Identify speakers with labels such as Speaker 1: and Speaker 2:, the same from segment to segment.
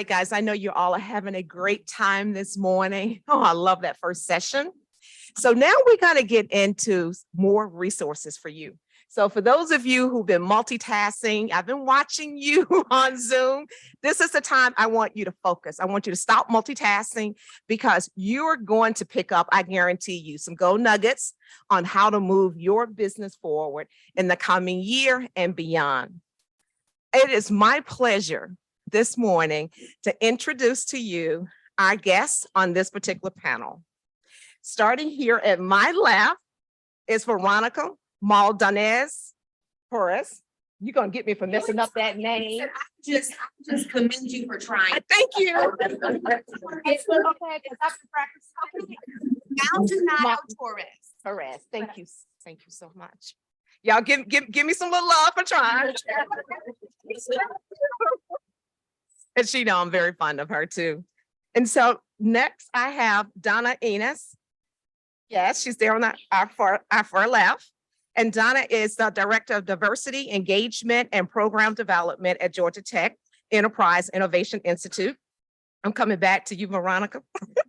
Speaker 1: right, guys, I know you all are having a great time this morning. Oh, I love that first session. So now we're going to get into more resources for you. So for those of you who've been multitasking, I've been watching you on Zoom. This is the time I want you to focus. I want you to stop multitasking because you're going to pick up, I guarantee you, some gold nuggets on how to move your business forward in the coming year and beyond. It is my pleasure this morning to introduce to you our guests on this particular panel. Starting here at my left is Veronica Maldonado-Torres. You're gonna get me for messing up that name.
Speaker 2: I just commend you for trying.
Speaker 1: Thank you. Maldonado-Torres. Thank you so much. Y'all give me some little love for trying. And she know I'm very fond of her too. And so next I have Donna Ennis. Yes, she's there on our far left. And Donna is the Director of Diversity, Engagement, and Program Development at Georgia Tech Enterprise Innovation Institute. I'm coming back to you, Veronica,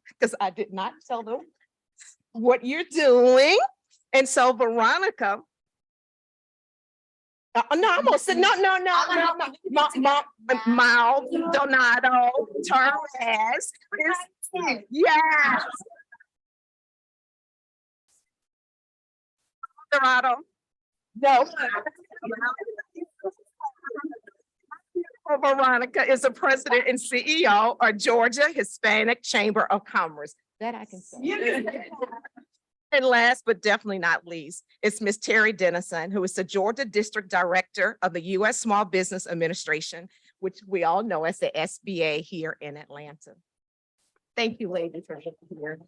Speaker 1: because I did not tell them what you're doing. And so Veronica, Maldonado-Torres. Yes. Colorado. No. Veronica is the president and CEO of Georgia Hispanic Chamber of Commerce. That I can say. And last but definitely not least, it's Ms. Terri Denison, who is the Georgia District Director of the U.S. Small Business Administration, which we all know as the SBA here in Atlanta. Thank you, ladies, for being here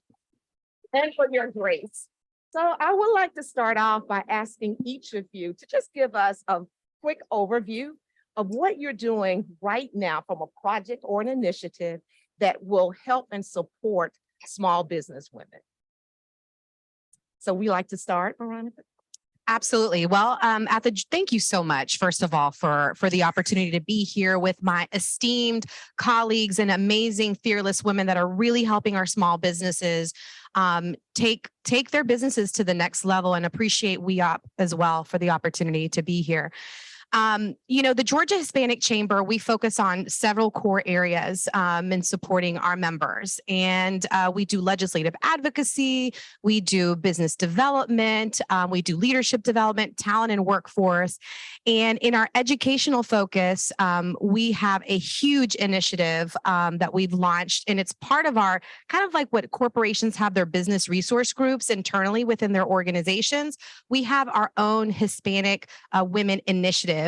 Speaker 1: and for your grace. So I would like to start off by asking each of you to just give us a quick overview of what you're doing right now from a project or an initiative that will help and support small business women. So we like to start, Veronica.
Speaker 3: Absolutely. Well, thank you so much, first of all, for the opportunity to be here with my esteemed colleagues and amazing, fearless women that are really helping our small businesses take their businesses to the next level, and appreciate WeOp as well for the opportunity to be here. The Georgia Hispanic Chamber, we focus on several core areas in supporting our members. And we do legislative advocacy, we do business development, we do leadership development, talent and workforce. And in our educational focus, we have a huge initiative that we've launched, and it's part of our kind of like what corporations have their business resource groups internally within their organizations. We have our own Hispanic Women Initiative,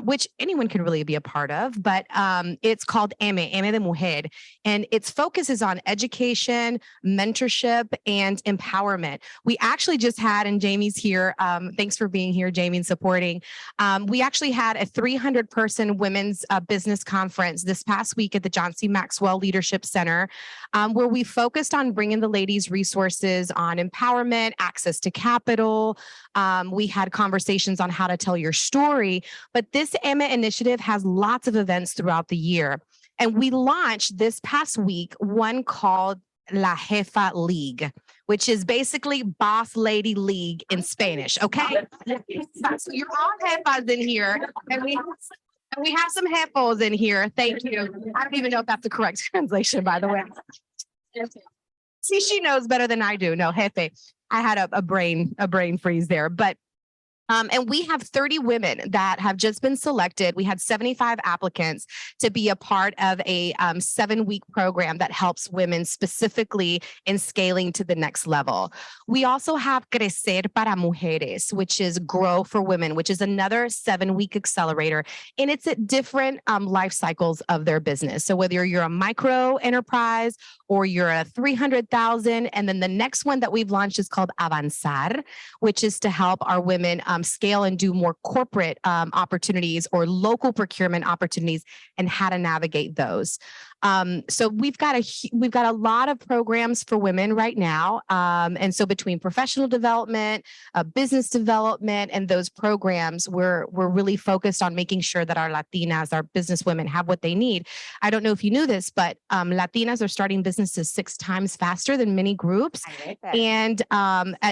Speaker 3: which anyone can really be a part of, but it's called AME de Mujer, and its focus is on education, mentorship, and empowerment. We actually just had, and Jamie's here, thanks for being here, Jamie, and supporting. We actually had a 300-person women's business conference this past week at the John C. Maxwell Leadership Center, where we focused on bringing the ladies resources on empowerment, access to capital. We had conversations on how to tell your story. But this AMA initiative has lots of events throughout the year. And we launched this past week one called La Jefa League, which is basically Boss Lady League in Spanish, okay? So you're all jefas in here, and we have some jefos in here. Thank you. I don't even know if that's the correct translation, by the way. See, she knows better than I do. No, jefe. I had a brain freeze there, but and we have 30 women that have just been selected. We had 75 applicants to be a part of a 7-week program that helps women specifically in scaling to the next level. We also have Crecer para Mujeres, which is Grow for Women, which is another 7-week accelerator. And it's at different life cycles of their business. So whether you're a micro enterprise or you're a 300,000, and then the next one that we've launched is called Avanzar, which is to help our women scale and do more corporate opportunities or local procurement opportunities and how to navigate those. So we've got a lot of programs for women right now. And so between professional development, business development, and those programs, we're really focused on making sure that our Latinas, our business women have what they need. I don't know if you knew this, but Latinas are starting businesses 6 times faster than many groups. And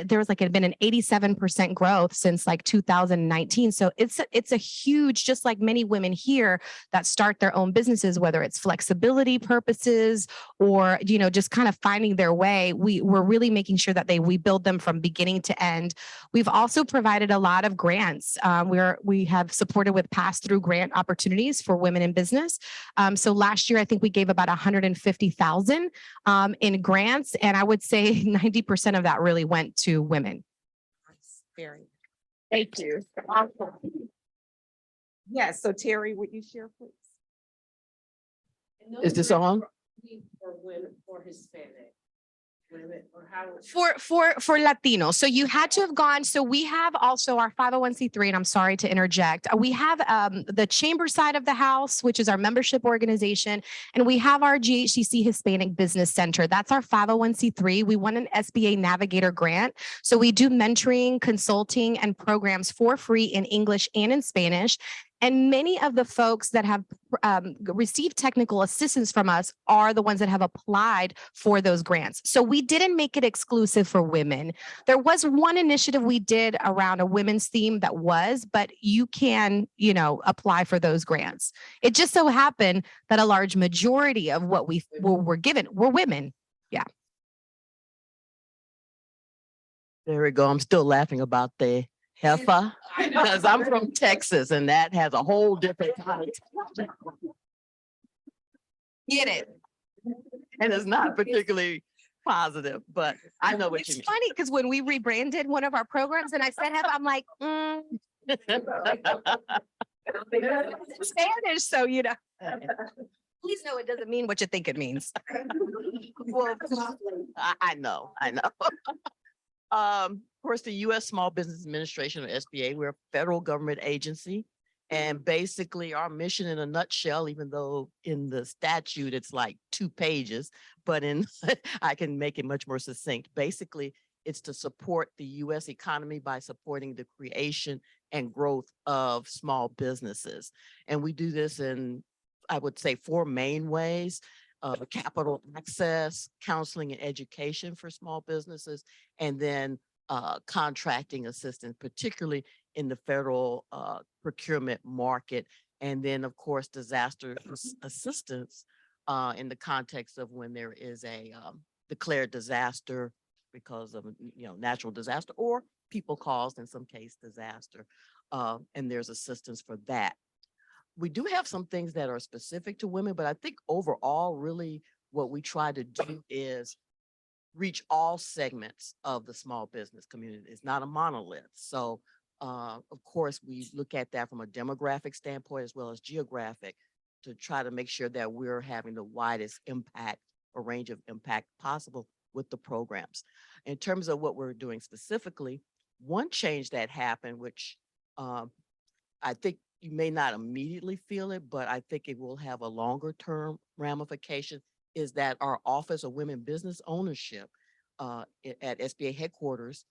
Speaker 3: there was been an 87% growth since 2019. So it's a huge, just like many women here that start their own businesses, whether it's flexibility purposes or, just kind of finding their way. We're really making sure that we build them from beginning to end. We've also provided a lot of grants. We have supported with pass-through grant opportunities for women in business. So last year, I think we gave about 150,000 in grants, and I would say 90% of that really went to women.
Speaker 1: Very. Thank you. Awesome. Yes, so Terri, would you share, please?
Speaker 4: Is this on?
Speaker 2: For women, for Hispanic women, or how?
Speaker 3: For Latinos. So you had to have gone. So we have also our 501c3, and I'm sorry to interject. We have the chamber side of the house, which is our membership organization, and we have our GHCC Hispanic Business Center. That's our 501c3. We won an SBA Navigator grant. So we do mentoring, consulting, and programs for free in English and in Spanish. And many of the folks that have received technical assistance from us are the ones that have applied for those grants. So we didn't make it exclusive for women. There was one initiative we did around a women's theme but you can, apply for those grants. It just so happened that a large majority of what we were given were women. Yeah.
Speaker 4: There we go. I'm still laughing about the heifer because I'm from Texas and that has a whole different context.
Speaker 3: Get it?
Speaker 4: And it's not particularly positive, but I know what you
Speaker 3: It's
Speaker 4: mean.
Speaker 3: funny because when we rebranded one of our programs and I said heifer, I'm like, Spanish, so please know it doesn't mean what you think it means.
Speaker 4: Well, I know. Of course, the U.S. Small Business Administration, or SBA, we're a federal government agency. And basically our mission in a nutshell, even though in the statute it's 2 pages, but I can make it much more succinct. Basically, it's to support the U.S. economy by supporting the creation and growth of small businesses. And we do this in, I would say, 4 main ways. Capital access, counseling and education for small businesses, and then contracting assistance, particularly in the federal procurement market. And then, of course, disaster assistance in the context of when there is a declared disaster because of natural disaster or people caused, in some case, disaster. And there's assistance for that. We do have some things that are specific to women, but I think overall, really what we try to do is reach all segments of the small business community. It's not a monolith. So, of course, we look at that from a demographic standpoint as well as geographic to try to make sure that we're having the widest impact, a range of impact possible with the programs. In terms of what we're doing specifically, one change that happened, which I think you may not immediately feel it, but I think it will have a longer term ramification, is that our Office of Women Business Ownership at SBA headquarters,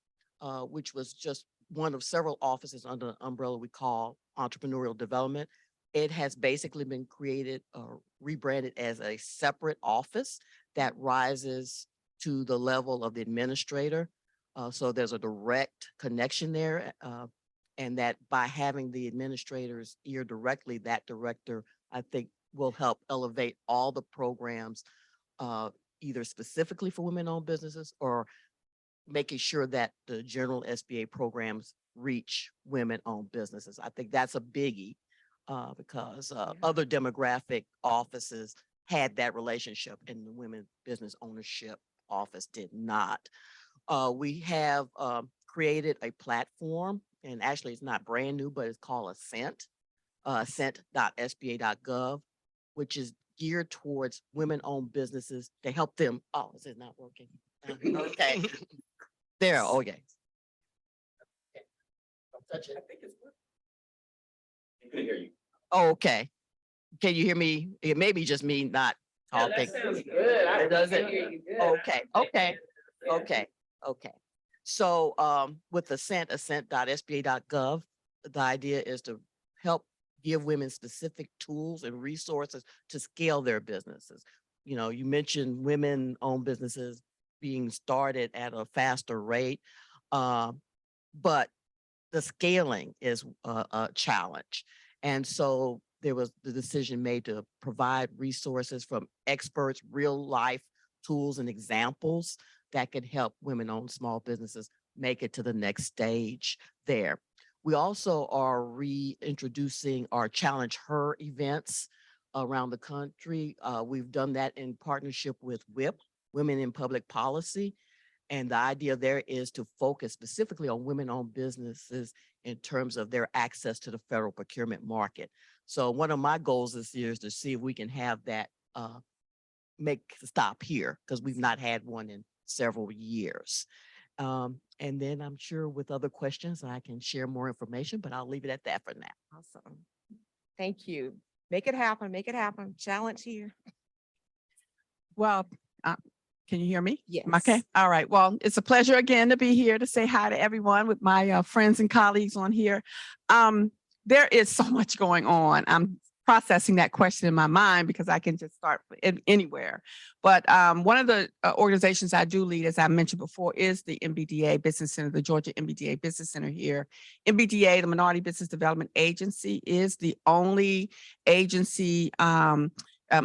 Speaker 4: which was just one of several offices under the umbrella we call entrepreneurial development. It has basically been created or rebranded as a separate office that rises to the level of the administrator. So there's a direct connection there. And that by having the administrator's ear directly, that director, I think, will help elevate all the programs, either specifically for women-owned businesses or making sure that the general SBA programs reach women-owned businesses. I think that's a biggie because other demographic offices had that relationship and the Women Business Ownership Office did not. We have created a platform, and actually it's not brand new, but it's called Ascent, ascent.sba.gov, which is geared towards women-owned businesses to help them. Oh, is it not working? Okay. There, okay. Don't touch it. I think it's working. I can hear you. Okay. Can you hear me? It may be just me not talking.
Speaker 2: sounds good. I
Speaker 4: Does
Speaker 2: can
Speaker 4: it?
Speaker 2: hear you good.
Speaker 4: Okay. So with ascent.sba.gov, the idea is to help give women specific tools and resources to scale their businesses. You know, you mentioned women-owned businesses being started at a faster rate, but the scaling is a challenge. And so there was the decision made to provide resources from experts, real life tools and examples that could help women-owned small businesses make it to the next stage there. We also are reintroducing our Challenge Her events around the country. We've done that in partnership with WIP, Women in Public Policy. And the idea there is to focus specifically on women-owned businesses in terms of their access to the federal procurement market. So one of my goals this year is to see if we can have that make stop here, because we've not had one in several years. And then I'm sure with other questions, I can share more information, but I'll leave it at that for now.
Speaker 1: Awesome. Thank you. Make it happen, make it happen. Challenge here.
Speaker 5: Well, can you hear me?
Speaker 1: Yes.
Speaker 5: Okay. All right. Well, it's a pleasure again to be here to say hi to everyone with my friends and colleagues on here. There is so much going on. I'm processing that question in my mind because I can just start anywhere. But one of the organizations I do lead, as I mentioned before, is the MBDA Business Center, the Georgia MBDA Business Center here. MBDA, the Minority Business Development Agency, is the only agency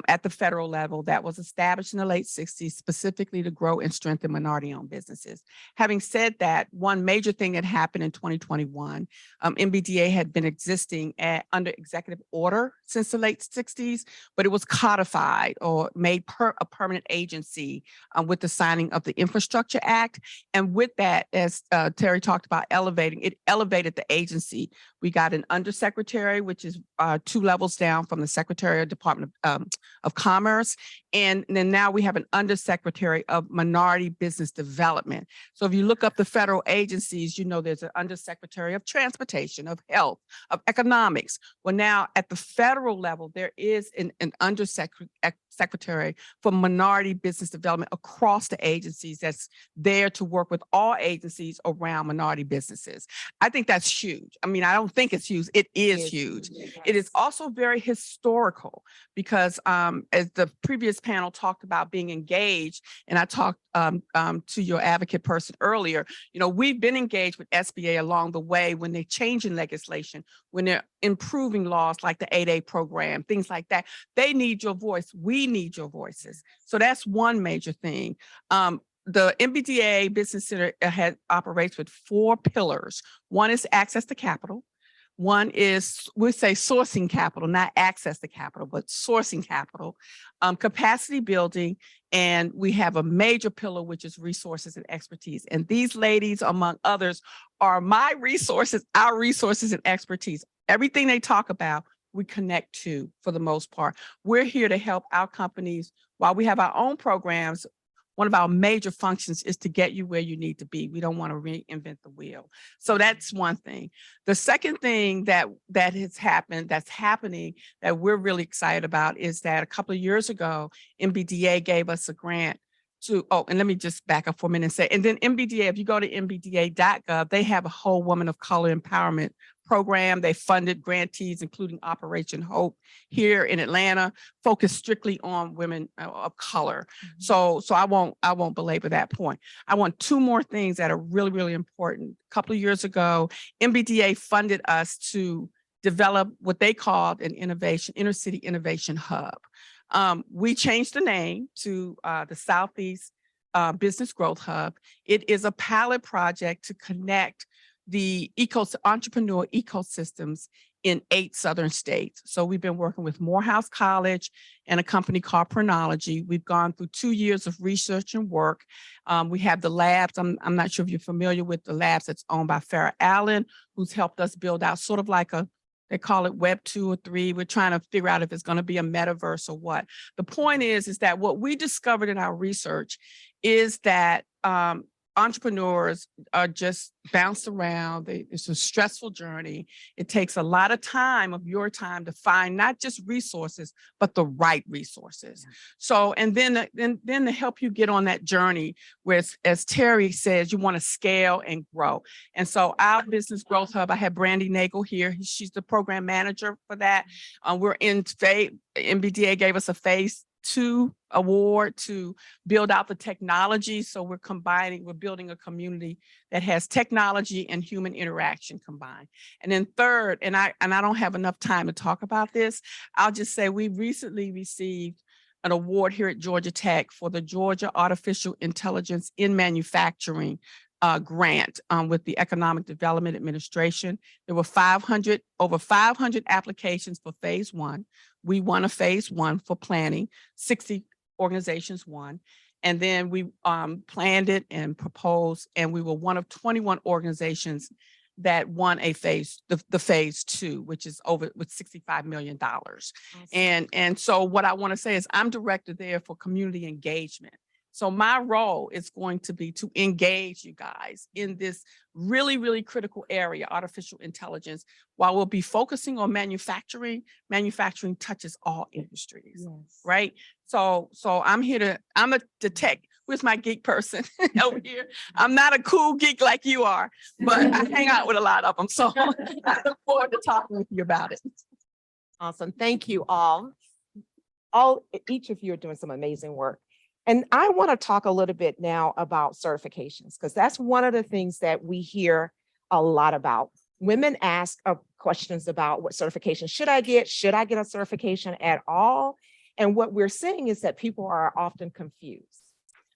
Speaker 5: at the federal level that was established in the late 60s specifically to grow and strengthen minority-owned businesses. Having said that, one major thing that happened in 2021, MBDA had been existing under executive order since the late 60s, but it was codified or made a permanent agency with the signing of the Infrastructure Act. And with that, as Terri talked about it elevated the agency. We got an undersecretary, which is 2 levels down from the Secretary of Department of Commerce. And then now we have an undersecretary of minority business development. So if you look up the federal agencies, you know, there's an undersecretary of transportation, of health, of economics. Well, now at the federal level, there is an undersecretary for minority business development across the agencies that's there to work with all agencies around minority businesses. I think that's huge. I mean, I don't think it's huge. It is huge. It is also very historical because as the previous panel talked about being engaged, and I talked to your advocate person earlier, you know, we've been engaged with SBA along the way when they're changing legislation, when they're improving laws like the 8A program, things like that. They need your voice. We need your voices. So that's one major thing. The MBDA Business Center operates with 4 pillars. One is access to capital. One is, we say sourcing capital, not access to capital, but sourcing capital, capacity building, and we have a major pillar, which is resources and expertise. And these ladies, among others, are my resources, our resources and expertise. Everything they talk about, we connect to for the most part. We're here to help our companies. While we have our own programs, one of our major functions is to get you where you need to be. We don't want to reinvent the wheel. So that's one thing. The second thing that has happened, that's happening, that we're really excited about is that a couple of years ago, MBDA gave us a grant to, and let me just back up for a minute and say, and then MBDA, if you go to mbda.gov, they have a whole woman of color empowerment program. They funded grantees, including Operation Hope here in Atlanta, focused strictly on women of color. So I won't belabor that point. I want 2 more things that are really, really important. A couple of years ago, MBDA funded us to develop what they called an inner city innovation hub. We changed the name to the Southeast Business Growth Hub. It is a pilot project to connect the entrepreneur ecosystems in 8 southern states. So we've been working with Morehouse College and a company called Chronology. We've gone through 2 years of research and work. We have the labs. I'm not sure if you're familiar with the labs that's owned by Farrah Allen, who's helped us build out sort of like they call it Web 2 or 3. We're trying to figure out if it's going to be a metaverse or what. The point is that what we discovered in our research is that entrepreneurs are just bounced around. It's a stressful journey. It takes a lot of time of your time to find not just resources, but the right resources. So, and then to help you get on that journey, where, as Terri says, you want to scale and grow. And so our Business Growth Hub, I have Brandy Nagel here. She's the program manager for that. We're in MBDA gave us a phase 2 award to build out the technology. So we're building a community that has technology and human interaction combined. And then third, and I don't have enough time to talk about this, I'll just say we recently received an award here at Georgia Tech for the Georgia Artificial Intelligence in Manufacturing grant with the Economic Development Administration. There were over 500 applications for phase 1. We won a phase 1 for planning, 60 organizations won. And then we planned it and proposed, and we were one of 21 organizations that won a phase 2, which is over with $65 million. Awesome. And so what I want to say is I'm director there for community engagement. So my role is going to be to engage you guys in this really, really critical area, artificial intelligence. While we'll be focusing on manufacturing touches all industries, yes. Right? So I'm here I'm a tech. Where's my geek person over here? I'm not a cool geek like you are, but I hang out with a lot of them. So I look forward to talking with you about it.
Speaker 1: Awesome. Thank you all. Each of you are doing some amazing work. And I want to talk a little bit now about certifications, because that's one of the things that we hear a lot about. Women ask questions about what certification should I get? Should I get a certification at all? And what we're seeing is that people are often confused.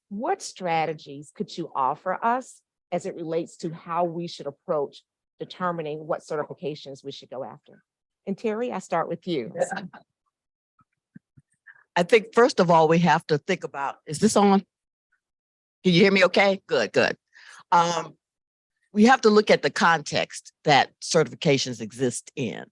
Speaker 1: What strategies could you offer us as it relates to how we should approach determining what certifications we should go after? And Terri, I start with you.
Speaker 4: I think, first of all, we have to think about, is this on? Can you hear me okay? Good, good. We have to look at the context that certifications exist in.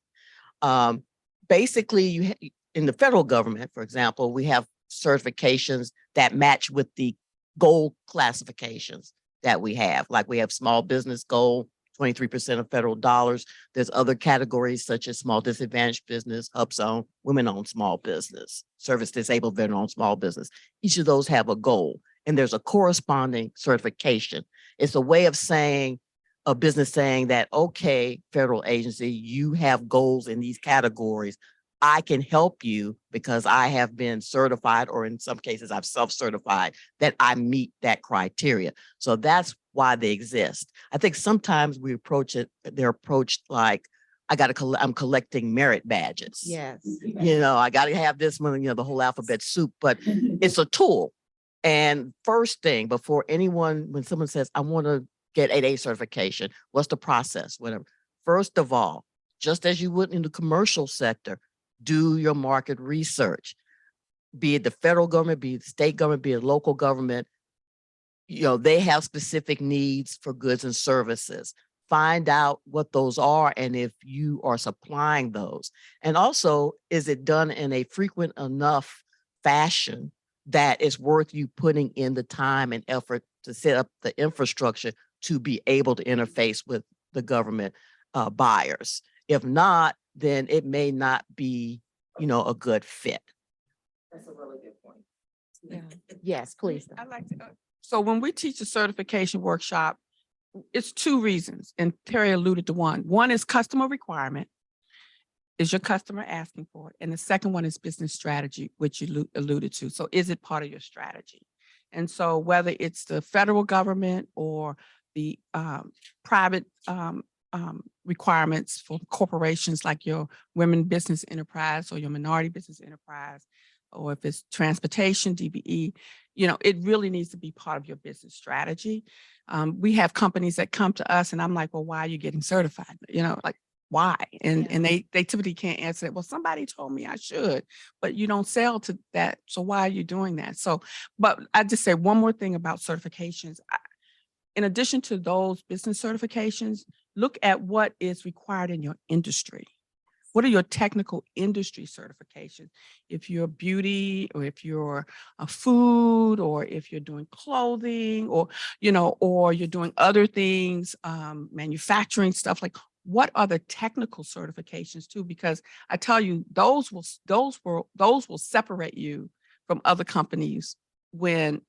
Speaker 4: Basically, in the federal government, for example, we have certifications that match with the goal classifications that we have. Like we have small business goal, 23% of federal dollars. There's other categories such as small disadvantaged business, hub zone, women-owned small business, service disabled veteran-owned small business. Each of those have a goal, and there's a corresponding certification. It's a way of saying, a business saying that, okay, federal agency, you have goals in these categories. I can help you because I have been certified, or in some cases I've self-certified that I meet that criteria. So that's why they exist. I think sometimes we approach it, they're approached like, I'm collecting merit badges.
Speaker 1: Yes.
Speaker 4: You know, I got to have this one, you know, the whole alphabet soup, but it's a tool. And first thing, before anyone, when someone says, I want to get 8A certification, what's the process? Whatever. First of all, just as you would in the commercial sector, do your market research, be it the federal government, be it the state government, be it local government. You know, they have specific needs for goods and services. Find out what those are and if you are supplying those. And also, is it done in a frequent enough fashion that it's worth you putting in the time and effort to set up the infrastructure to be able to interface with the government buyers? If not, then it may not be, you know, a good fit.
Speaker 2: That's a really good point.
Speaker 1: Yeah. Yes, please.
Speaker 5: I like to. So when we teach a certification workshop, it's 2 reasons, and Terri alluded to one. One is customer requirement. Is your customer asking for it? And the second one is business strategy, which you alluded to. So is it part of your strategy? And so whether it's the federal government or the private requirements for corporations like your women business enterprise or your minority business enterprise, or if it's transportation, DBE, you know, it really needs to be part of your business strategy. We have companies that come to us and I'm like, well, why are you getting certified? You know, like, why? And they typically can't answer it. Well, somebody told me I should, but you don't sell to that. So why are you doing that? So, but I just say one more thing about certifications. In addition to those business certifications, look at what is required in your industry. What are your technical industry certifications? If you're beauty, or if you're a food, or if you're doing clothing, or, or you're doing other things, manufacturing stuff, like what are the technical certifications too? Because I tell you, those will separate you from other companies when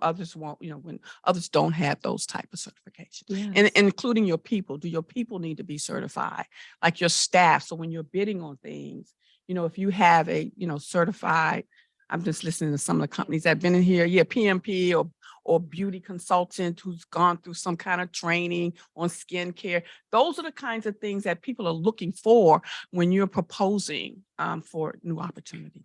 Speaker 5: others won't, when others don't have those type of certifications. And including your people. Do your people need to be certified? Like your staff. So when you're bidding on things, if you have a, certified, I'm just listening to some of the companies that have been in here, PMP or beauty consultant who's gone through some kind of training on skincare. Those are the kinds of things that people are looking for when you're proposing for new opportunities.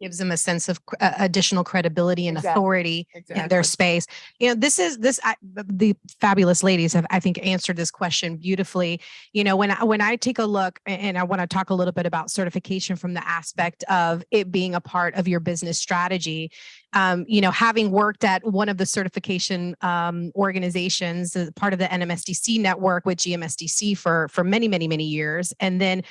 Speaker 3: Gives them a sense of additional credibility and
Speaker 5: Exactly.
Speaker 3: authority in their space. The fabulous ladies have, I think, answered this question beautifully. When I take a look, and I want to talk a little bit about certification from the aspect of it being a part of your business strategy. Having worked at one of the certification organizations, part of the NMSDC network with GMSDC for many, many, many years, and then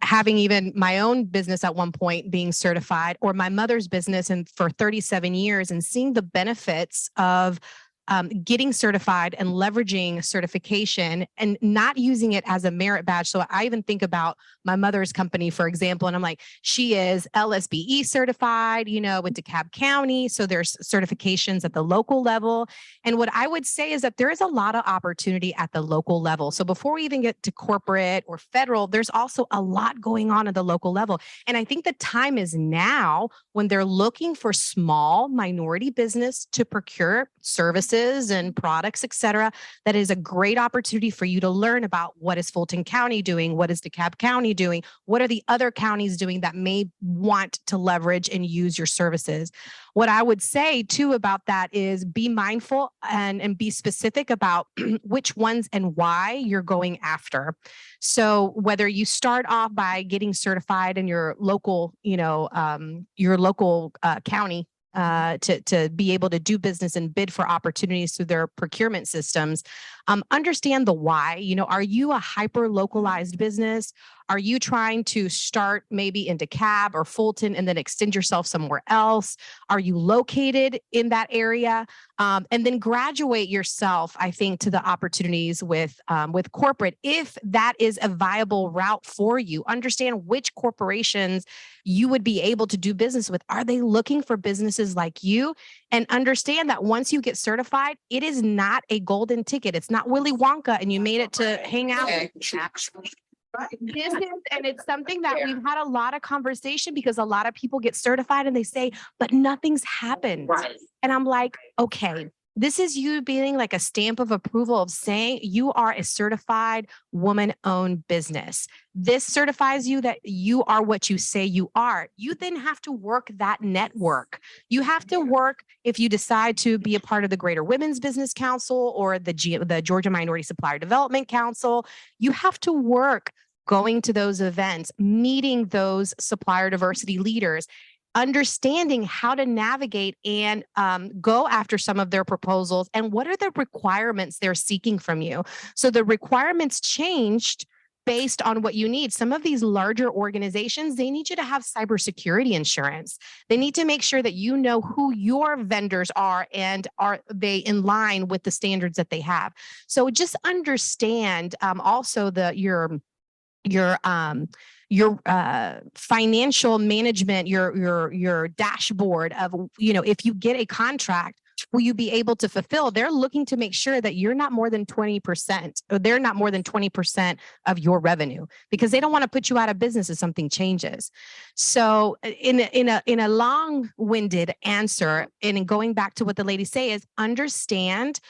Speaker 3: having even my own business at one point being certified, or my mother's business and for 37 years, and seeing the benefits of getting certified and leveraging certification and not using it as a merit badge. So I even think about my mother's company, for example, and I'm like, she is LSBE certified, with DeKalb County. So there's certifications at the local level. And what I would say is that there is a lot of opportunity at the local level. So before we even get to corporate or federal, there's also a lot going on at the local level. And I think the time is now when they're looking for small minority business to procure services and products, et cetera. That is a great opportunity for you to learn about what is Fulton County doing, what is DeKalb County doing, what are the other counties doing that may want to leverage and use your services. What I would say too about that is be mindful and be specific about which ones and why you're going after. So whether you start off by getting certified in your local, county, to be able to do business and bid for opportunities through their procurement systems. Understand the why. Are you a hyper localized business? Are you trying to start maybe in DeKalb or Fulton and then extend yourself somewhere else? Are you located in that area? And then graduate yourself, I think, to the opportunities with corporate, if that is a viable route for you. Understand which corporations you would be able to do business with. Are they looking for businesses like you? And understand that once you get certified, it is not a golden ticket. It's not Willy Wonka and you made it to hang out. And it's something that we've had a lot of conversation, because a lot of people get certified and they say, but nothing's happened. And I'm like, okay, this is you being like a stamp of approval of saying you are a certified woman-owned business. This certifies you that you are what you say you are. You then have to work that network. You have to work, if you decide to be a part of the Greater Women's Business Council or the Georgia Minority Supplier Development Council, you have to work going to those events, meeting those supplier diversity leaders, understanding how to navigate and go after some of their proposals and what are the requirements they're seeking from you. So the requirements changed based on what you need. Some of these larger organizations, they need you to have cybersecurity insurance. They need to make sure that you know who your vendors are and are they in line with the standards that they have. So just understand also your financial management, your dashboard of, if you get a contract, will you be able to fulfill? They're looking to make sure that you're not more than 20%, or they're not more than 20% of your revenue, because they don't want to put you out of business if something changes. So in a long-winded answer, and going back to what the ladies say, is understand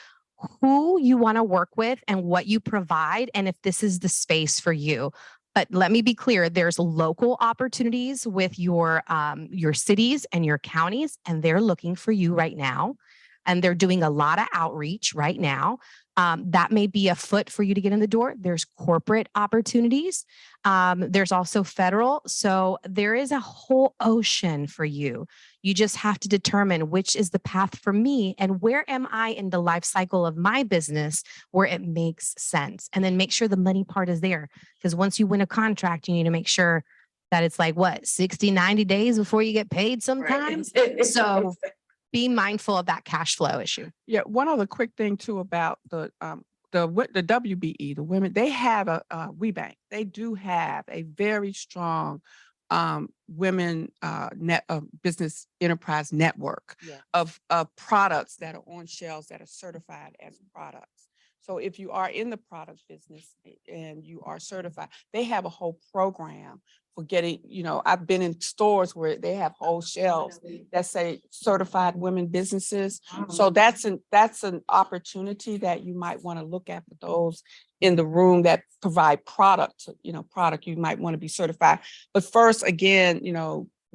Speaker 3: who you want to work with and what you provide, and if this is the space for you. But let me be clear, there's local opportunities with your cities and your counties, and they're looking for you right now. And they're doing a lot of outreach right now. That may be a foot for you to get in the door. There's corporate opportunities. There's also federal. So there is a whole ocean for you. You just have to determine which is the path for me and where am I in the life cycle of my business where it makes sense. And then make sure the money part is there. Because once you win a contract, you need to make sure that it's like what, 60, 90 days before you get paid sometimes. So be mindful of that cash flow issue.
Speaker 5: Yeah, one other quick thing too about the WBE, the women, they have a WeBank. They do have a very strong women business enterprise network of products that are on shelves that are certified as products. So if you are in the product business and you are certified, they have a whole program for getting, I've been in stores where they have whole shelves that say certified women businesses. So that's an opportunity that you might want to look at for those in the room that provide product you might want to be certified. But first, again,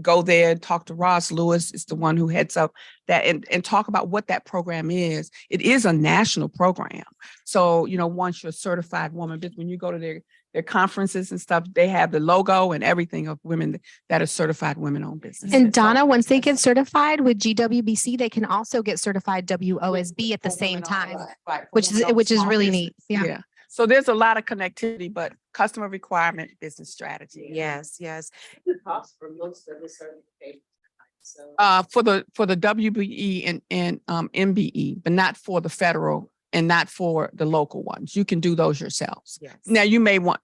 Speaker 5: go there and talk to Ross Lewis, is the one who heads up that, and talk about what that program is. It is a national program. So, once you're a certified woman, when you go to their conferences and stuff, they have the logo and everything of women that are certified women-owned businesses.
Speaker 3: And Donna, once they get certified with GWBC, they can also get certified WOSB at the same time,
Speaker 5: Right,
Speaker 3: which is really neat. Yeah.
Speaker 5: So there's a lot of connectivity, but customer requirement, business strategy.
Speaker 1: Yes, yes.
Speaker 2: The cost for most of the certifications. So.
Speaker 5: For the WBE and MBE, but not for the federal and not for the local ones. You can do those yourselves.
Speaker 1: Yes.
Speaker 5: Now you may want,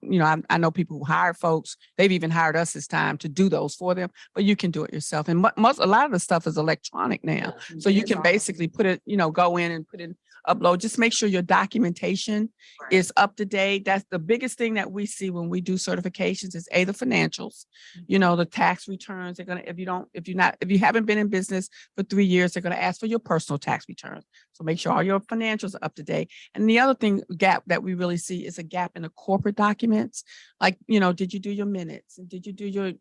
Speaker 5: I know people who hire folks, they've even hired us this time to do those for them, but you can do it yourself. And a lot of the stuff is electronic now. So you can basically put it, go in and put in, upload, just make sure your documentation is up to date. That's the biggest thing that we see when we do certifications is the financials, the tax returns. They're going to, if you haven't been in business for 3 years, they're going to ask for your personal tax returns. So make sure all your financials are up to date. And the other gap that we really see is a gap in the corporate documents. Like, did you do your minutes and did you do your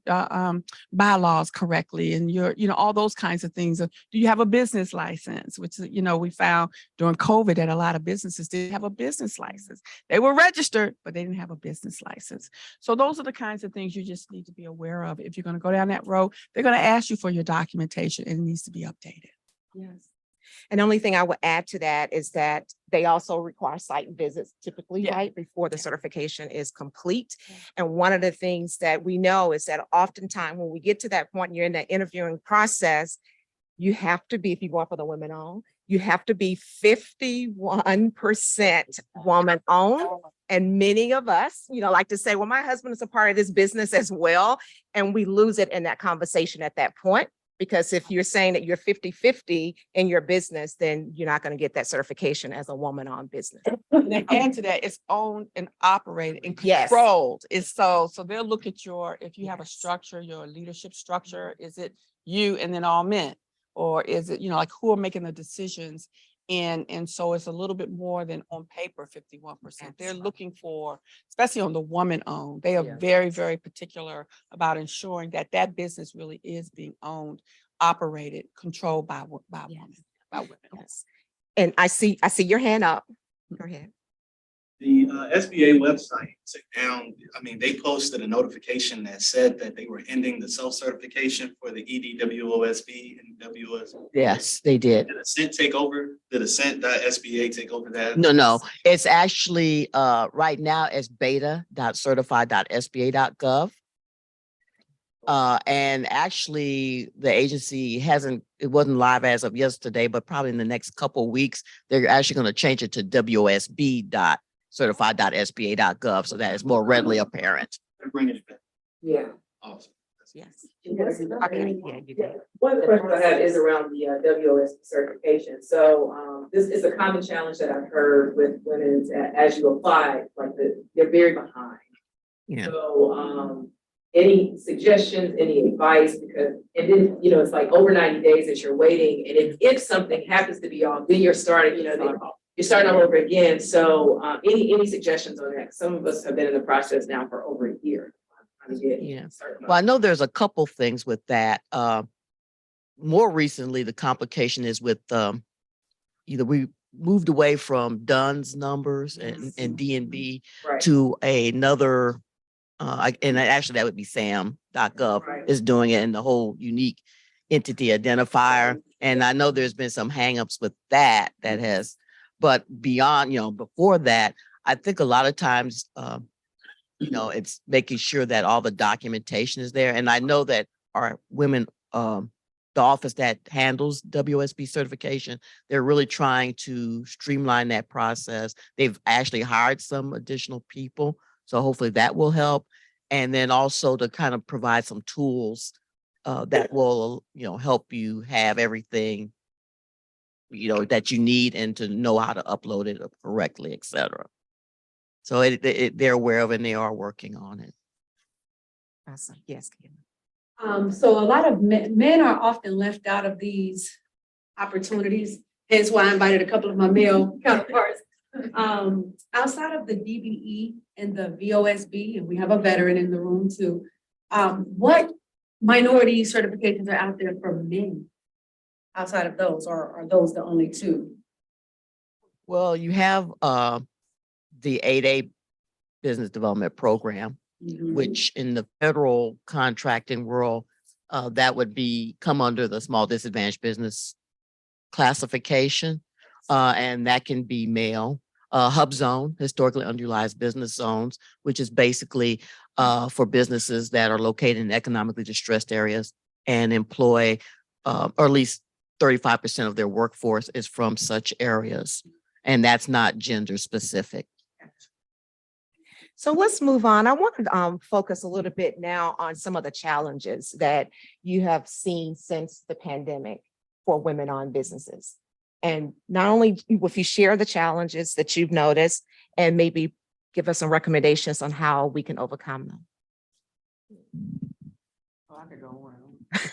Speaker 5: bylaws correctly? And your, all those kinds of things. Do you have a business license? Which, we found during COVID that a lot of businesses didn't have a business license. They were registered, but they didn't have a business license. So those are the kinds of things you just need to be aware of. If you're going to go down that road, they're going to ask you for your documentation and it needs to be updated.
Speaker 1: Yes. And the only thing I would add to that is that they also require site visits typically, right, before the certification is complete. And one of the things that we know is that oftentimes when we get to that point, you're in the interviewing process, you have to be, if you're going for the women owned, you have to be 51% woman owned. And many of us, like to say, well, my husband is a part of this business as well. And we lose it in that conversation at that point. Because if you're saying that you're 50-50 in your business, then you're not going to get that certification as a woman-owned business.
Speaker 5: And then add to that, it's owned and operated and controlled. It's so they'll look at if you have a structure, your leadership structure, is it you and then all men? Or is it, like who are making the decisions? And so it's a little bit more than on paper, 51%. They're looking for, especially on the woman owned, they are very, very particular about ensuring that business really is being owned, operated, controlled by women.
Speaker 1: Yes. And I see your hand up. Go ahead.
Speaker 6: The SBA website took down, they posted a notification that said that they were ending the self-certification for the EDWOSB and WOSB.
Speaker 4: Yes, they did.
Speaker 6: Did Ascent take over? Did Ascent.SBA take over that?
Speaker 4: No. It's actually right now it's beta.certified.sba.gov. And actually the agency it wasn't live as of yesterday, but probably in the next couple of weeks, they're actually going to change it to WOSB.certified.sba.gov so that it's more readily apparent.
Speaker 6: They're bringing it back.
Speaker 2: Yeah.
Speaker 6: Awesome.
Speaker 1: Yes.
Speaker 2: Okay.
Speaker 1: Yeah, you did.
Speaker 2: One of the questions I have is around the WOS certification. So this is a common challenge that I've heard with women as you apply, like they're very behind.
Speaker 4: Yeah.
Speaker 2: So any suggestions, any advice? Because and then it's like over 90 days that you're waiting, and if something happens to be off, then you're starting. You're starting all over again. So any suggestions on that? Some of us have been in the process now for over a year.
Speaker 4: Yeah. Well, I know there's a couple things with that. More recently, the complication is with either we moved away from DUNS numbers and DNB to another, and actually that would be SAM.gov is doing it, and the whole unique entity identifier. And I know there's been some hangups with that but beyond, before that, I think a lot of times, it's making sure that all the documentation is there. And I know that our women, the office that handles WSB certification, they're really trying to streamline that process. They've actually hired some additional people. So hopefully that will help. And then also to kind of provide some tools that will, help you have everything, that you need and to know how to upload it correctly, et cetera. So they're aware of it and they are working on it.
Speaker 1: Awesome. Yes.
Speaker 7: So a lot of men are often left out of these opportunities. Hence why I invited a couple of my male counterparts. Outside of the DBE and the VOSB, and we have a veteran in the room too, what minority certifications are out there for men outside of those, or are those the only two?
Speaker 4: Well, you have the 8A Business Development Program, which in the federal contracting world, that would come under the small disadvantaged business classification, and that can be male. Hub zone, historically underutilized business zones, which is basically for businesses that are located in economically distressed areas and employ, or at least 35% of their workforce is from such areas. And that's not gender specific.
Speaker 1: So let's move on. I want to focus a little bit now on some of the challenges that you have seen since the pandemic for women-owned businesses. And not only if you share the challenges that you've noticed and maybe give us some recommendations on how we can overcome them.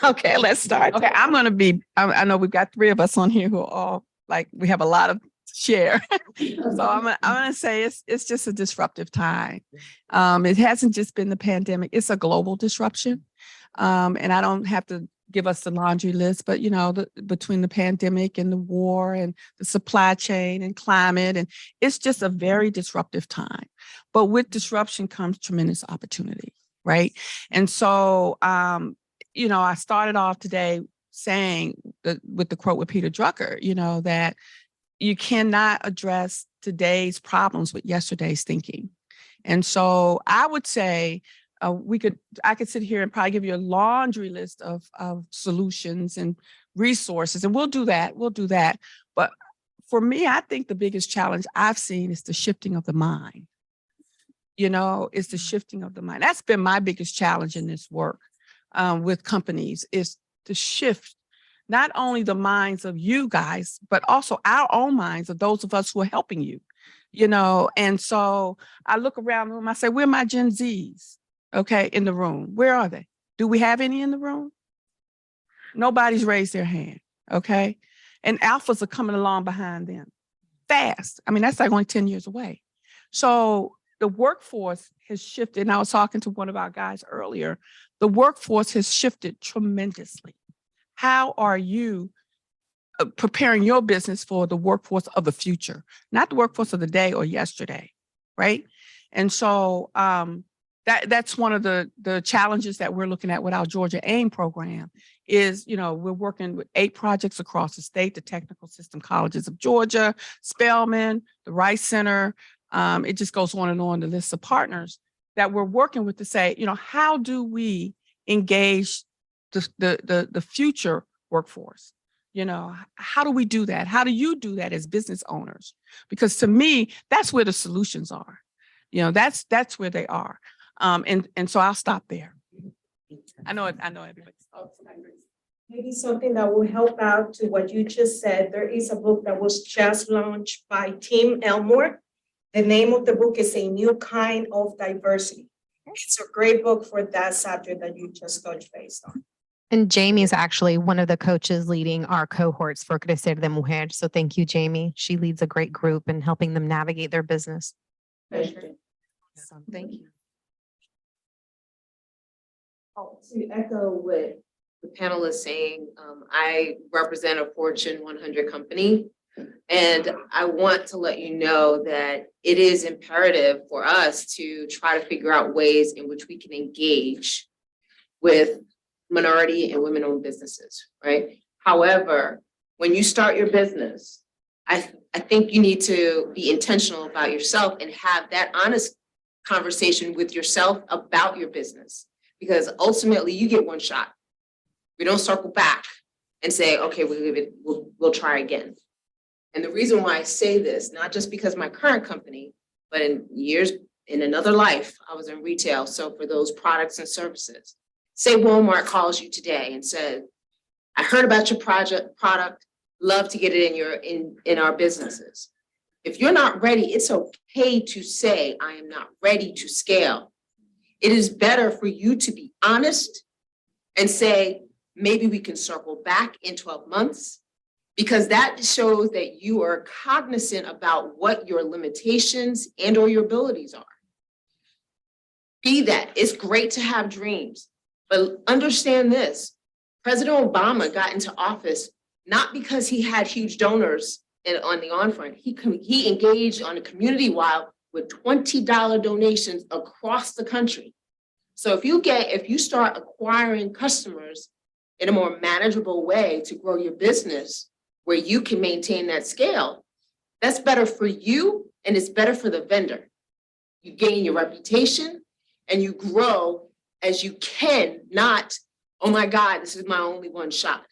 Speaker 1: Okay, let's start.
Speaker 5: Okay, I know we've got 3 of us on here who are all we have a lot of share. So I'm gonna say it's just a disruptive time. It hasn't just been the pandemic, it's a global disruption. And I don't have to give us the laundry list, but between the pandemic and the war and the supply chain and climate, and it's just a very disruptive time. But with disruption comes tremendous opportunity, right? And so I started off today saying with the quote with Peter Drucker, that you cannot address today's problems with yesterday's thinking. And so I would say I could sit here and probably give you a laundry list of solutions and resources, and we'll do that. But for me, I think the biggest challenge I've seen is the shifting of the mind. It's the shifting of the mind. That's been my biggest challenge in this work with companies, is to shift not only the minds of you guys, but also our own minds of those of us who are helping you, And so I look around the room, I say, where are my Gen Zs? Okay, in the room. Where are they? Do we have any in the room? Nobody's raised their hand, okay? And alphas are coming along behind them fast. I mean, that's only 10 years away. So the workforce has shifted. And I was talking to one of our guys earlier. The workforce has shifted tremendously. How are you preparing your business for the workforce of the future, not the workforce of the day or yesterday, right? And so that's one of the challenges that we're looking at with our Georgia AIM program is, we're working with 8 projects across the state, the Technical System Colleges of Georgia, Spelman, the Rice Center. It just goes on and on, the list of partners that we're working with to say, how do we engage the future workforce? How do we do that? How do you do that as business owners? Because to me, that's where the solutions are. That's where they are. And so I'll stop there. I know everybody.
Speaker 8: Maybe something that will help out to what you just said. There is a book that was just launched by Tim Elmore. The name of the book is A New Kind of Diversity. It's a great book for that subject that you just touched base on.
Speaker 3: And Jamie is actually one of the coaches leading our cohorts for Crecer de Mujer. So thank you, Jamie. She leads a great group and helping them navigate their business.
Speaker 1: Thank you.
Speaker 2: To echo what the panel is saying, I represent a Fortune 100 company, and I want to let you know that it is imperative for us to try to figure out ways in which we can engage with minority and women-owned businesses, right? However, when you start your business, I think you need to be intentional about yourself and have that honest conversation with yourself about your business. Because ultimately you get one shot. We don't circle back and say, okay, we'll try again. And the reason why I say this, not just because my current company, but in another life, I was in retail. So for those products and services, say Walmart calls you today and said, I heard about your product, love to get it in our businesses. If you're not ready, it's okay to say, I am not ready to scale. It is better for you to be honest and say, maybe we can circle back in 12 months, because that shows that you are cognizant about what your limitations and or your abilities are. Be that. It's great to have dreams, but understand this. President Obama got into office not because he had huge donors on the on-front. He engaged on a community-wide with $20 donations across the country. So if you start acquiring customers in a more manageable way to grow your business where you can maintain that scale, that's better for you and it's better for the vendor. You gain your reputation and you grow as you can, not, oh my God, this is my only one shot.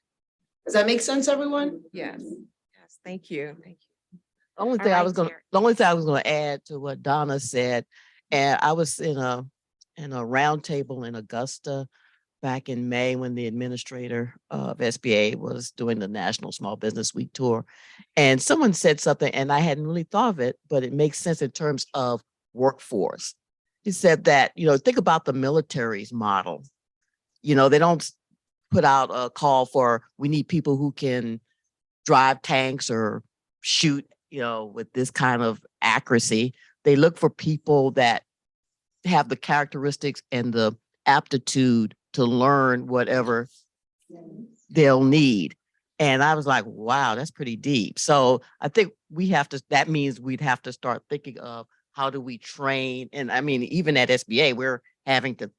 Speaker 2: Does that make sense, everyone?
Speaker 1: Yes. Yes, thank you. Thank you.
Speaker 4: The only
Speaker 1: All
Speaker 4: thing I
Speaker 1: right,
Speaker 4: was gonna,
Speaker 1: Terri.
Speaker 4: the only thing I was gonna add to what Donna said, and I was in a roundtable in Augusta back in May when the administrator of SBA was doing the National Small Business Week tour. And someone said something, and I hadn't really thought of it, but it makes sense in terms of workforce. He said that, think about the military's model. They don't put out a call for, we need people who can drive tanks or shoot, with this kind of accuracy. They look for people that have the characteristics and the aptitude to learn whatever they'll need. And I was like, wow, that's pretty deep. So I think that means we'd have to start thinking of how do we train? And I mean, even at SBA, we're having to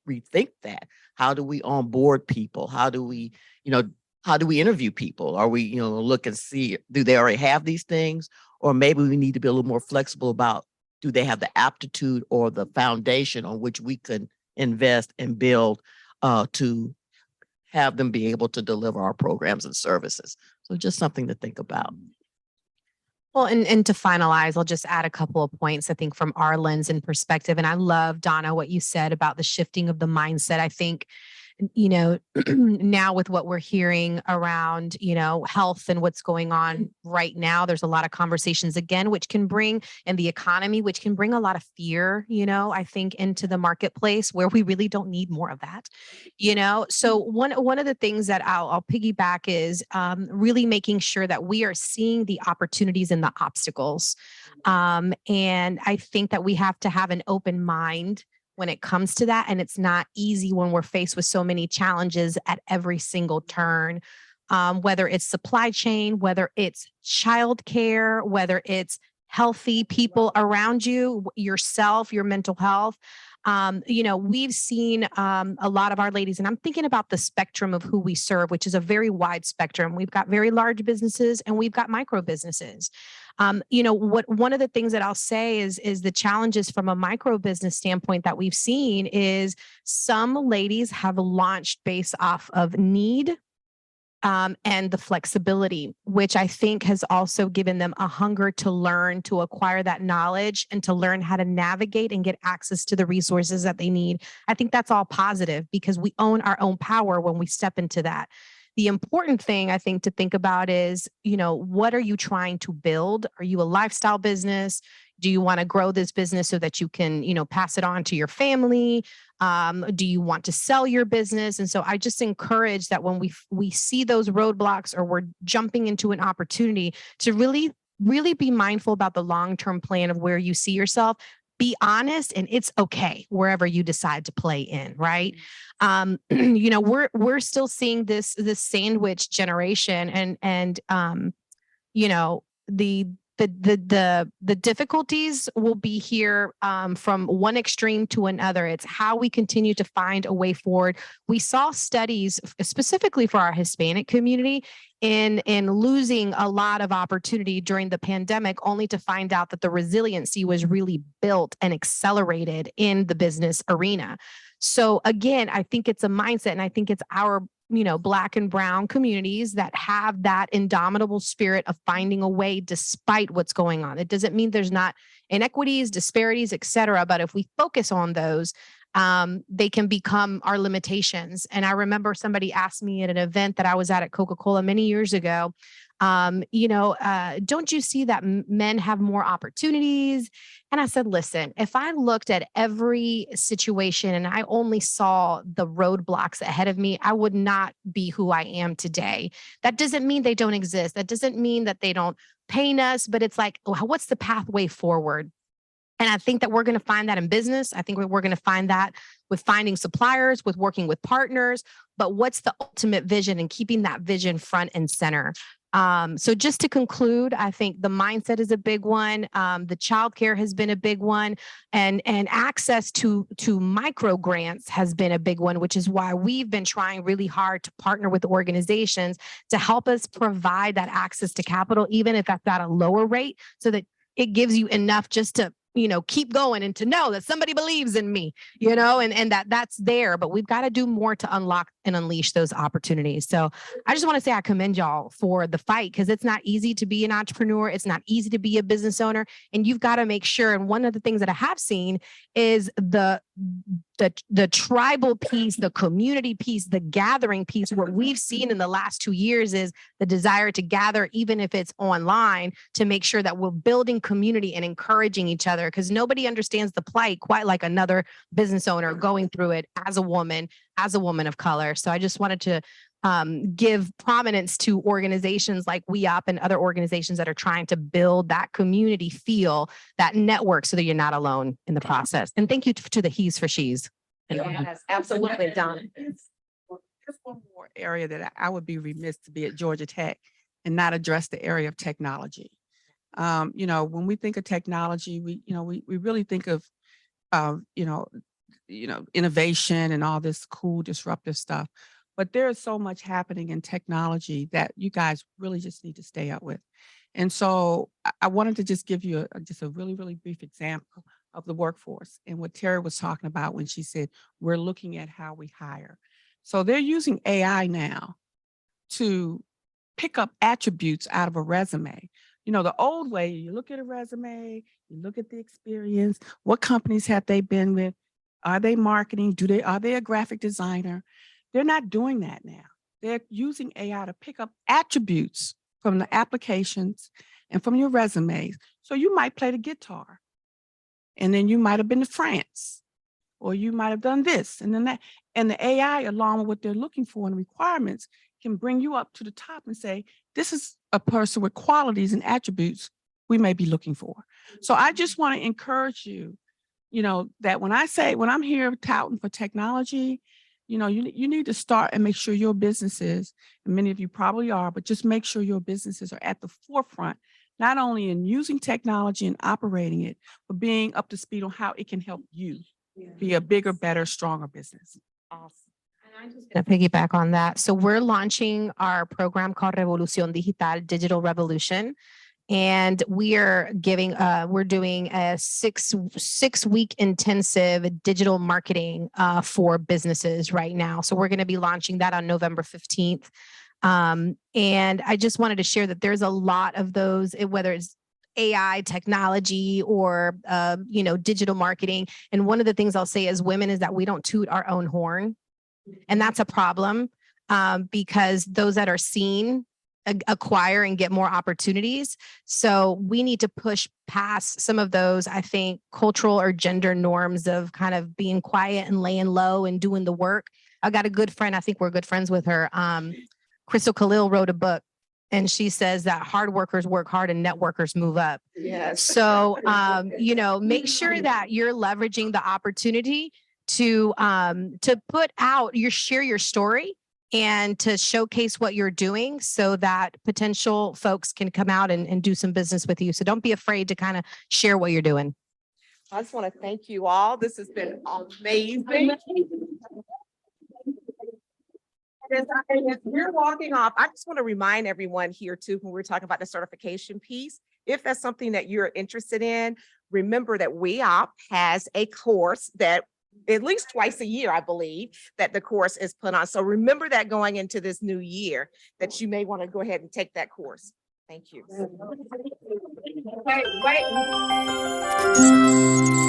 Speaker 4: rethink that. How do we onboard people? How do we interview people? Are we, look and see, do they already have these things? Or maybe we need to be a little more flexible about, do they have the aptitude or the foundation on which we can invest and build to have them be able to deliver our programs and services? So just something to think about.
Speaker 3: Well, and to finalize, I'll just add a couple of points, I think, from our lens and perspective. And I love, Donna, what you said about the shifting of the mindset. I think, now with what we're hearing around, health and what's going on right now, there's a lot of conversations again, which can bring, and the economy, which can bring a lot of fear, I think, into the marketplace where we really don't need more of that, So one of the things that I'll piggyback is really making sure that we are seeing the opportunities and the obstacles. And I think that we have to have an open mind when it comes to that. And it's not easy when we're faced with so many challenges at every single turn, whether it's supply chain, whether it's childcare, whether it's healthy people around you, yourself, your mental health. We've seen a lot of our ladies, and I'm thinking about the spectrum of who we serve, which is a very wide spectrum. We've got very large businesses and we've got micro businesses. One of the things that I'll say is the challenges from a micro business standpoint that we've seen is some ladies have launched based off of need and the flexibility, which I think has also given them a hunger to learn, to acquire that knowledge and to learn how to navigate and get access to the resources that they need. I think that's all positive because we own our own power when we step into that. The important thing I think to think about is, what are you trying to build? Are you a lifestyle business? Do you want to grow this business so that you can, pass it on to your family? Do you want to sell your business? And so I just encourage that when we see those roadblocks or we're jumping into an opportunity to really, really be mindful about the long-term plan of where you see yourself. Be honest, and it's okay wherever you decide to play in, right? We're still seeing this sandwich generation, and the the difficulties will be here from one extreme to another. It's how we continue to find a way forward. We saw studies specifically for our Hispanic community in losing a lot of opportunity during the pandemic, only to find out that the resiliency was really built and accelerated in the business arena. So again, I think it's a mindset, and I think it's our Black and brown communities that have that indomitable spirit of finding a way despite what's going on. It doesn't mean there's not inequities, disparities, et cetera, but if we focus on those, they can become our limitations. And I remember somebody asked me at an event that I was at Coca-Cola many years ago, don't you see that men have more opportunities? And I said, listen, if I looked at every situation and I only saw the roadblocks ahead of me, I would not be who I am today. That doesn't mean they don't exist. That doesn't mean that they don't pain us, but it's like, what's the pathway forward? And I think that we're going to find that in business. I think we're going to find that with finding suppliers, with working with partners. But what's the ultimate vision, and keeping that vision front and center? So just to conclude, I think the mindset is a big one. The childcare has been a big one, and access to micro grants has been a big one, which is why we've been trying really hard to partner with organizations to help us provide that access to capital, even if that's at a lower rate, so that it gives you enough just to keep going and to know that somebody believes in me, and that's there. But we've got to do more to unlock and unleash those opportunities. So I just want to say I commend y'all for the fight, because it's not easy to be an entrepreneur. It's not easy to be a business owner. And you've got to make sure. And one of the things that I have seen is the tribal piece, the community piece, the gathering piece. What we've seen in the last 2 years is the desire to gather, even if it's online, to make sure that we're building community and encouraging each other, because nobody understands the plight quite like another business owner going through it as a woman of color. So I just wanted to give prominence to organizations like We Up and other organizations that are trying to build that community feel, that network, so that you're not alone in the process. And thank you to the He's for She's.
Speaker 8: Yes, absolutely, Donna.
Speaker 5: There's one more area that I would be remiss to be at Georgia Tech and not address the area of technology. When we think of technology, we really think of innovation and all this cool disruptive stuff. But there is so much happening in technology that you guys really just need to stay up with. And so I wanted to just give you a really, really brief example of the workforce and what Terri was talking about when she said, we're looking at how we hire. So they're using AI now to pick up attributes out of a resume. The old way, you look at a resume, you look at the experience, what companies have they been with? Are they marketing? Are they a graphic designer? They're not doing that now. They're using AI to pick up attributes from the applications and from your resumes. So you might play the guitar, and then you might have been to France, or you might have done this and then that. And the AI, along with what they're looking for and requirements, can bring you up to the top and say, this is a person with qualities and attributes we may be looking for. So I just want to encourage you, that when I'm here touting for technology, you need to start and make sure your businesses, and many of you probably are, but just make sure your businesses are at the forefront, not only in using technology and operating it, but being up to speed on how it can help you be a bigger, better, stronger business.
Speaker 3: Awesome. And I'm just going to piggyback on that. So we're launching our program called Revolución Digital, Digital Revolution. And we're doing a six week intensive digital marketing for businesses right now. So we're going to be launching that on November 15th. And I just wanted to share that there's a lot of those, whether it's AI technology or, digital marketing. And one of the things I'll say as women is that we don't toot our own horn. And that's a problem because those that are seen acquire and get more opportunities. So we need to push past some of those, I think, cultural or gender norms of kind of being quiet and laying low and doing the work. I got a good friend, I think we're good friends with her. Crystal Khalil wrote a book, and she says that hard workers work hard and networkers move up.
Speaker 8: Yes.
Speaker 3: So, make sure that you're leveraging the opportunity to put out share your story. and to showcase what you're doing so that potential folks can come out and do some business with you. So don't be afraid to kind of share what you're doing.
Speaker 1: I just want to thank you all. This has been amazing. And as we're walking off, I just want to remind everyone here too, when we're talking about the certification piece, if that's something that you're interested in, remember that WEOP has a course that at least twice a year, I believe, that the course is put on. So remember that going into this new year, that you may want to go ahead and take that course. Thank you. Wait.